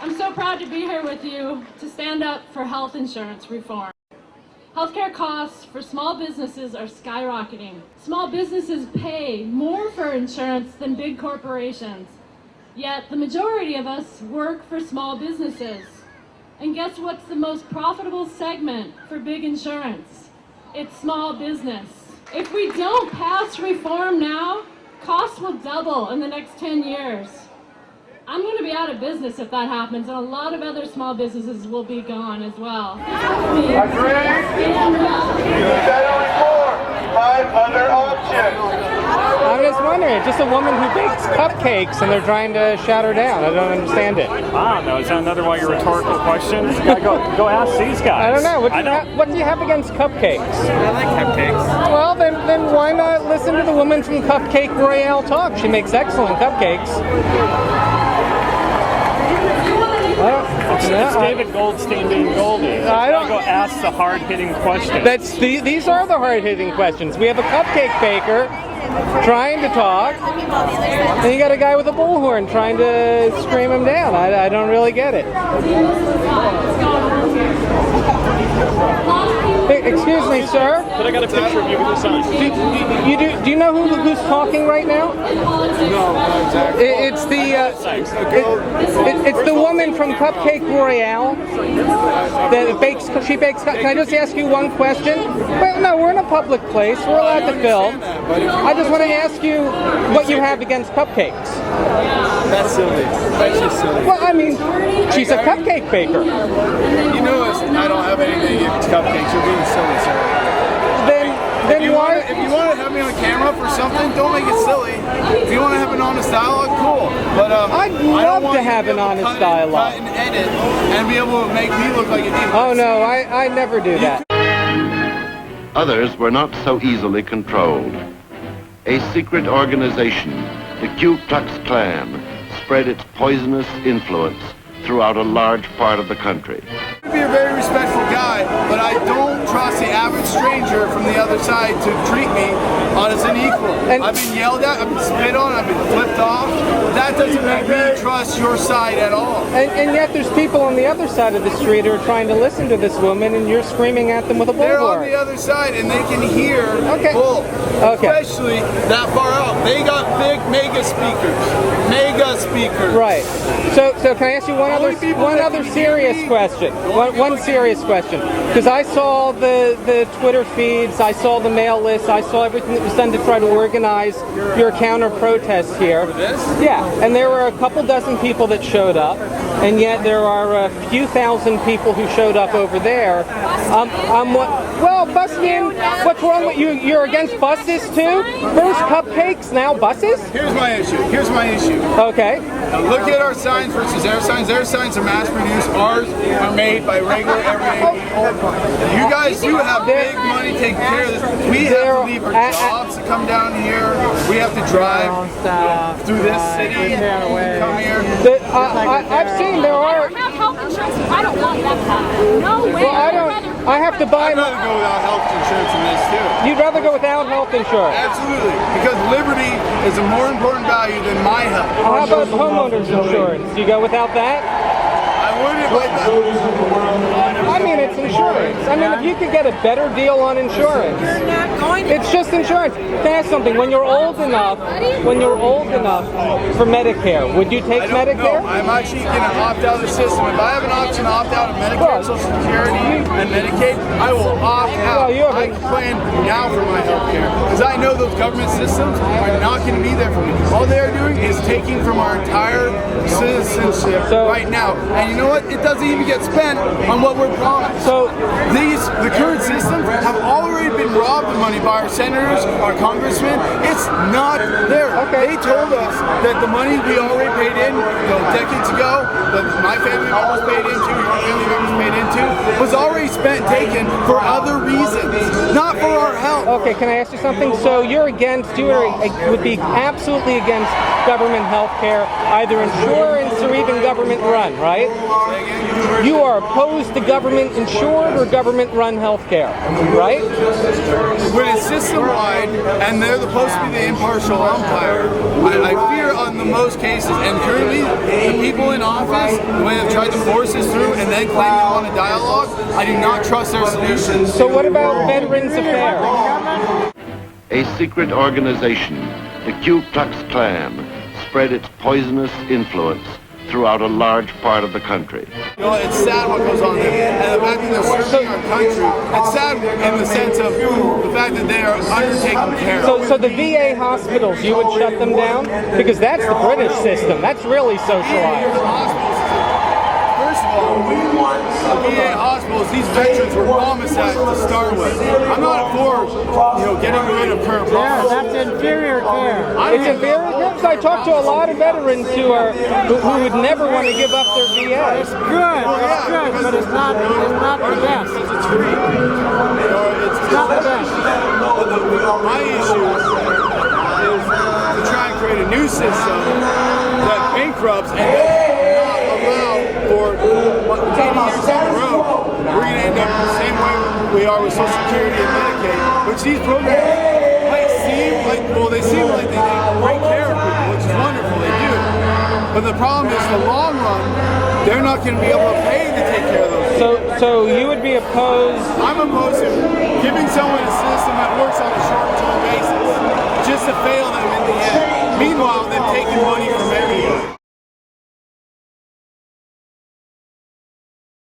I'm so proud to be here with you to stand up for health insurance reform. Healthcare costs for small businesses are skyrocketing. Small businesses pay more for insurance than big corporations. Yet the majority of us work for small businesses. And guess what's the most profitable segment for big insurance? It's small business. If we don't pass reform now, costs will double in the next 10 years. I'm going to be out of business if that happens, and a lot of other small businesses will be gone as well. Agree? Better reform. 5 other options. I'm just wondering, just a woman who bakes cupcakes and they're trying to shut her down. I don't understand it. I don't know. Is that another one of your rhetorical questions? Go ask these guys. I don't know. What do you have against cupcakes? I like cupcakes. Well, then why not listen to the woman from Cupcake Royale talk? She makes excellent cupcakes. It's David Goldstein being Goldy. I don't go ask the hard-hitting questions. These are the hard-hitting questions. We have a cupcake baker trying to talk, and you got a guy with a bullhorn trying to scream him down. I don't really get it. Hey, excuse me, sir. But I got a picture of you with your son. Do you know who's talking right now? No, not exactly. It's the woman from Cupcake Royale that bakes. She bakes. Can I just ask you one question? Well, no, we're in a public place. We're allowed to film. I just want to ask you what you have against cupcakes. That's silly. That's just silly. Well, I mean, she's a cupcake baker. You know, I don't have anything against cupcakes. You're being silly, sir. Then why? If you want to have me on camera for something, don't make it silly. If you want to have an honest dialogue, cool. But I'd love to have an honest dialogue. Cut and edit and be able to make me look like an idiot. Oh no, I never do that. Others were not so easily controlled. A secret organization, the Ku Klux Klan, spread its poisonous influence throughout a large part of the country. I'd be a very respectful guy, but I don't trust the average stranger from the other side to treat me as an equal. I've been yelled at, I've been spit on, I've been flipped off. That doesn't make me trust your side at all. And yet there's people on the other side of the street who are trying to listen to this woman, and you're screaming at them with a bullhorn. They're on the other side, and they can hear bull. Okay. Especially that far out. They got big mega speakers. Mega speakers. Right. So can I ask you one other serious question? One serious question. Because I saw the Twitter feeds, I saw the mail list, I saw everything that was done to try to organize your counter-protest here. For this? Yeah, and there were a couple dozen people that showed up, and yet there are a few thousand people who showed up over there. Well, busking, what's wrong with you? You're against buses too? First cupcakes, now buses? Here's my issue. Okay. Now look at our signs versus their signs. Their signs are mass-produced. Ours are made by regular, everyday people. You guys do have big money taking care of this. We have to leave our jobs to come down here. We have to drive through this city to come here. I've seen there are... I don't have health insurance. I don't want that. No way. Well, I have to buy... I'd rather go without health insurance than this too. You'd rather go without health insurance? Absolutely. Because liberty is a more important value than my health. How about homeowners insurance? Do you go without that? I wouldn't like that. I mean, it's insurance. I mean, if you could get a better deal on insurance. You're not going to. It's just insurance. Can I ask something? When you're old enough for Medicare, would you take Medicare? No, I'm actually going to opt out of the system. If I have an option to opt out of Medicare, Social Security, and Medicaid, I will opt out. I plan now for my health care. Because I know those government systems are not going to be there for me. All they are doing is taking from our entire citizenship right now. And you know what? It doesn't even get spent on what we're promised. So the current systems have already been robbed of money by our senators, our congressmen. It's not there. They told us that the money we already paid in decades ago, that my family members paid into, your family members paid into, was already spent, taken for other reasons, not for our health. Okay, can I ask you something? So you would be absolutely against government health care, either insurance or even government run, right? you are opposed to government-insured or government-run health care, right? When it's system-wide and they're supposed to be the impartial umpire, I fear on the most cases, and currently the people in office, the way they've tried to force this through and then claim they want a dialogue, I do not trust their solutions. So what about Veterans Affairs? A secret organization, the Ku Klux Klan, spread its poisonous influence throughout a large part of the country. You know, it's sad what goes on there, and the fact that they're serving our country. It's sad in the sense of the fact that they are undertaking care. So the VA hospitals, you would shut them down? Because that's the British system. That's really socialized. First of all, the VA hospitals, these veterans were promised that to start with. I'm not for, getting rid of current policies. That's inferior care. It's inferior care. So I talked to a lot of veterans who would never want to give up their VA. It's good, but it's not the best. Because it's free. It's not the best. My issue is to try and create a new system that bankrupts and not allow for 10 years down the road, we're going to end up the same way we are with Social Security and Medicaid, which these programs might seem like, they seem like they take great care of people, which is wonderful, they do. But the problem is, the long run, they're not going to be able to pay to take care of those people. So you would be opposed? I'm opposed to giving someone a system that works